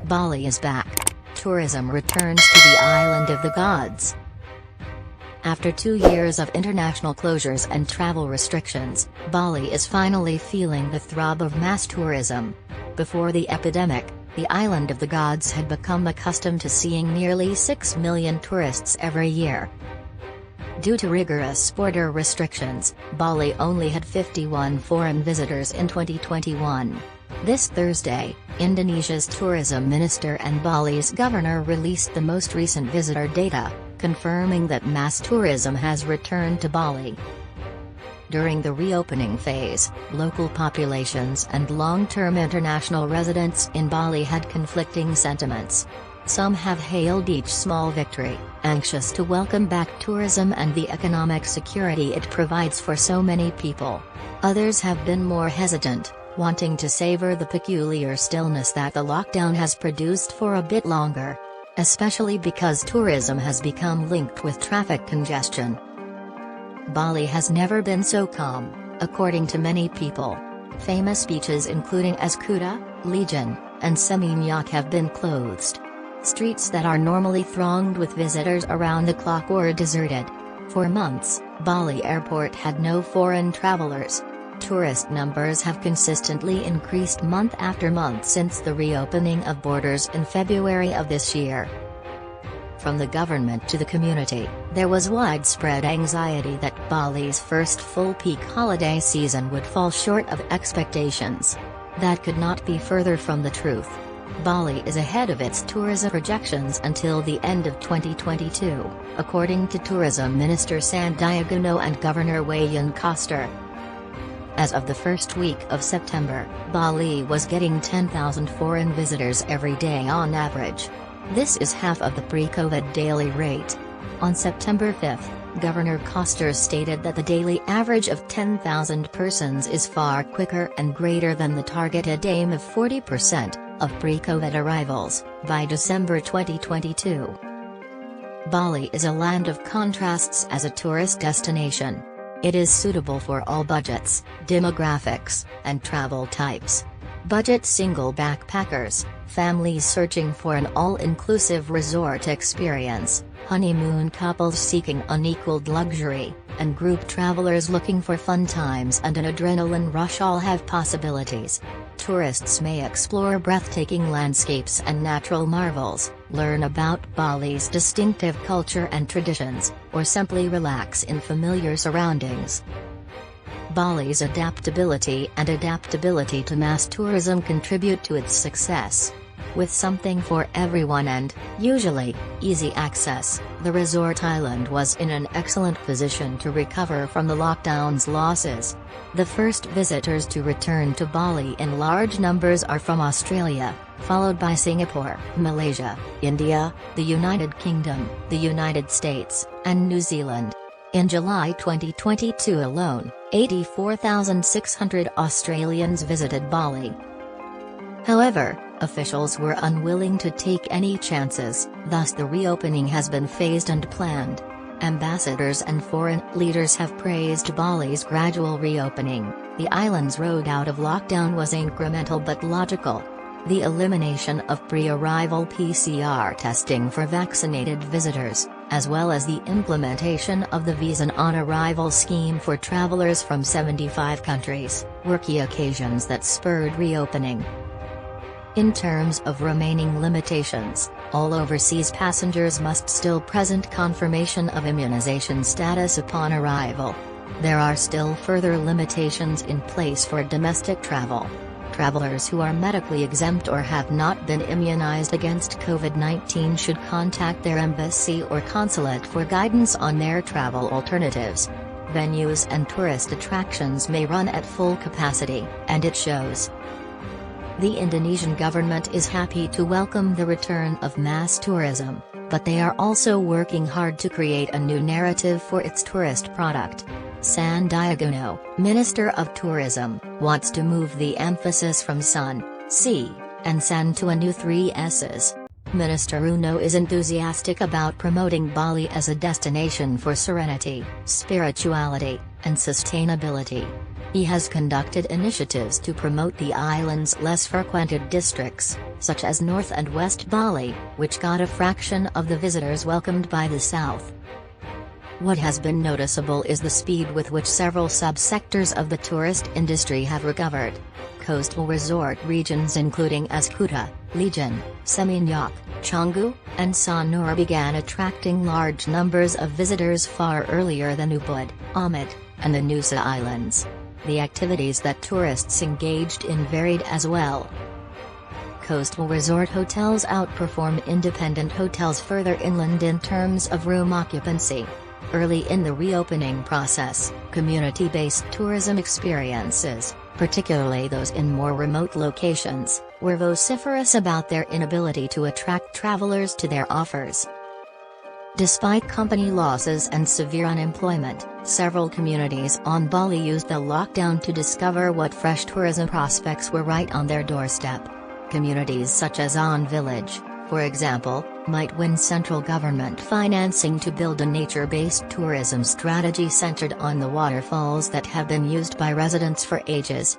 Bali is back. Tourism returns to the island of the gods. After 2 years of international closures and travel restrictions, Bali is finally feeling the throb of mass tourism. Before the epidemic, the island of the gods had become accustomed to seeing nearly 6 million tourists every year. Due to rigorous border restrictions, Bali only had 51 foreign visitors in 2021. This Thursday, Indonesia's tourism minister and Bali's governor released the most recent visitor data, confirming that mass tourism has returned to Bali. During the reopening phase, local populations and long-term international residents in Bali had conflicting sentiments. Some have hailed each small victory, anxious to welcome back tourism and the economic security it provides for so many people. Others have been more hesitant, wanting to savor the peculiar stillness that the lockdown has produced for a bit longer. Especially because tourism has become linked with traffic congestion. Bali has never been so calm, according to many people. Famous beaches including Eskuta, Legion, and Seminyak have been closed. Streets that are normally thronged with visitors around the clock were deserted. For months, Bali airport had no foreign travelers. Tourist numbers have consistently increased month after month since the reopening of borders in February of this year. From the government to the community, there was widespread anxiety that Bali's first full peak holiday season would fall short of expectations. That could not be further from the truth. Bali is ahead of its tourism projections until the end of 2022, according to Tourism Minister Sandiaga and Governor Wayan Koster. As of the first week of September, Bali was getting 10,000 foreign visitors every day on average. This is half of the pre-COVID daily rate. On September 5, Governor Koster stated that the daily average of 10,000 persons is far quicker and greater than the targeted aim of 40% of pre-COVID arrivals by December 2022. Bali is a land of contrasts as a tourist destination. It is suitable for all budgets, demographics, and travel types. Budget single backpackers, families searching for an all-inclusive resort experience, honeymoon couples seeking unequaled luxury, and group travelers looking for fun times and an adrenaline rush all have possibilities. Tourists may explore breathtaking landscapes and natural marvels, learn about Bali's distinctive culture and traditions, or simply relax in familiar surroundings. Bali's adaptability to mass tourism contribute to its success. With something for everyone and, usually, easy access, the resort island was in an excellent position to recover from the lockdown's losses. The first visitors to return to Bali in large numbers are from Australia, followed by Singapore, Malaysia, India, the United Kingdom, the United States, and New Zealand. In July 2022 alone, 84,600 Australians visited Bali. However, officials were unwilling to take any chances, thus the reopening has been phased and planned. Ambassadors and foreign leaders have praised Bali's gradual reopening. The island's road out of lockdown was incremental but logical. The elimination of pre-arrival PCR testing for vaccinated visitors, as well as the implementation of the Visa on Arrival scheme for travelers from 75 countries, were key occasions that spurred reopening. In terms of remaining limitations, all overseas passengers must still present confirmation of immunization status upon arrival. There are still further limitations in place for domestic travel. Travelers who are medically exempt or have not been immunized against COVID-19 should contact their embassy or consulate for guidance on their travel alternatives. Venues and tourist attractions may run at full capacity, and it shows. The Indonesian government is happy to welcome the return of mass tourism, but they are also working hard to create a new narrative for its tourist product. Sandiaga, Minister of Tourism, wants to move the emphasis from sun, sea, and sand to a new 3 S's. Minister Uno is enthusiastic about promoting Bali as a destination for serenity, spirituality, and sustainability. He has conducted initiatives to promote the island's less frequented districts, such as North and West Bali, which got a fraction of the visitors welcomed by the South. What has been noticeable is the speed with which several subsectors of the tourist industry have recovered. Coastal resort regions including Askuta, Legion, Seminyak, Canggu, and Sanur began attracting large numbers of visitors far earlier than Ubud, Amit, and the Nusa Islands. The activities that tourists engaged in varied as well. Coastal resort hotels outperform independent hotels further inland in terms of room occupancy. Early in the reopening process, community-based tourism experiences, particularly those in more remote locations, were vociferous about their inability to attract travelers to their offers. Despite company losses and severe unemployment, several communities on Bali used the lockdown to discover what fresh tourism prospects were right on their doorstep. Communities such as On Village, for example, might win central government financing to build a nature-based tourism strategy centered on the waterfalls that have been used by residents for ages.